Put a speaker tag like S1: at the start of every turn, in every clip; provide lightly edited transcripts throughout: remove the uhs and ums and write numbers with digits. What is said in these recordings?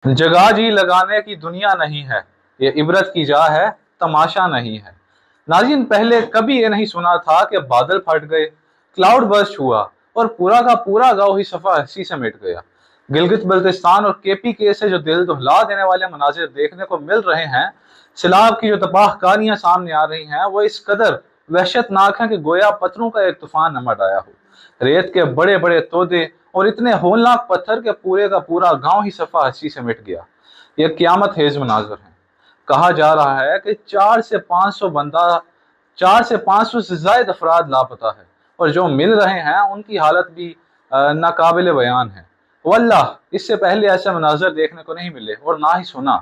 S1: جگہ جی لگانے کی دنیا نہیں ہے، یہ عبرت کی جا ہے، تماشا نہیں ہے۔ ناظرین، پہلے کبھی یہ نہیں سنا تھا کہ بادل پھٹ گئے، کلاؤڈ برسٹ ہوا اور پورا کا پورا گاؤں ہی صفحہ ہستی سے مٹ گیا۔ گلگت بلتستان اور کے پی کے سے جو دل دہلا دینے والے مناظر دیکھنے کو مل رہے ہیں، سیلاب کی جو تباہ کاریاں سامنے آ رہی ہیں، وہ اس قدر وحشت ناک ہیں کہ گویا پتھروں کا ایک طوفان نمٹ آیا ہو۔ ریت کے بڑے بڑے تودے اور اتنے ہولناک پتھر کہ پورے کا پورا گاؤں ہی صفحہ ہستی سے مٹ گیا۔ یہ قیامت خیز مناظر ہیں۔ کہا جا رہا ہے کہ 400 سے زائد افراد لاپتہ ہے، اور جو مل رہے ہیں ان کی حالت بھی ناقابل بیان ہے۔ واللہ اس سے پہلے ایسے مناظر دیکھنے کو نہیں ملے اور نہ ہی سنا۔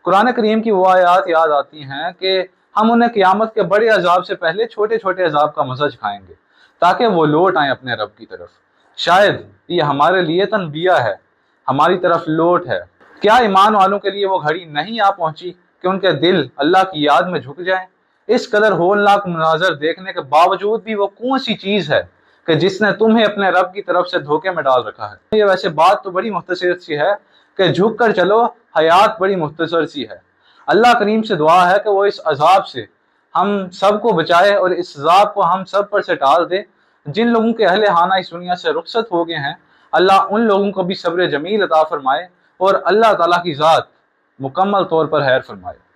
S1: قرآن کریم کی وہ آیات یاد آتی ہیں کہ ہم انہیں قیامت کے بڑے عذاب سے پہلے چھوٹے چھوٹے عذاب کا مزہ چکھائیں گے تاکہ وہ لوٹ آئیں اپنے رب کی طرف۔ شاید یہ ہمارے لیے تنبیہ ہے، ہماری طرف لوٹ ہے۔ کیا ایمان والوں کے لیے وہ گھڑی نہیں آ پہنچی کہ ان کے دل اللہ کی یاد میں جھک جائیں؟ اس قدر ہولناک مناظر دیکھنے کے باوجود بھی وہ کون سی چیز ہے کہ جس نے تمہیں اپنے رب کی طرف سے دھوکے میں ڈال رکھا ہے؟ یہ ویسے بات تو بڑی مختصر سی ہے کہ جھک کر چلو، حیات بڑی مختصر سی ہے۔ اللہ کریم سے دعا ہے کہ وہ اس عذاب سے ہم سب کو بچائے اور اس عذاب کو ہم سب پر سے ٹال دے۔ جن لوگوں کے اہل خانہ اس دنیا سے رخصت ہو گئے ہیں، اللہ ان لوگوں کو بھی صبر جمیل عطا فرمائے اور اللہ تعالیٰ کی ذات مکمل طور پر خیر فرمائے۔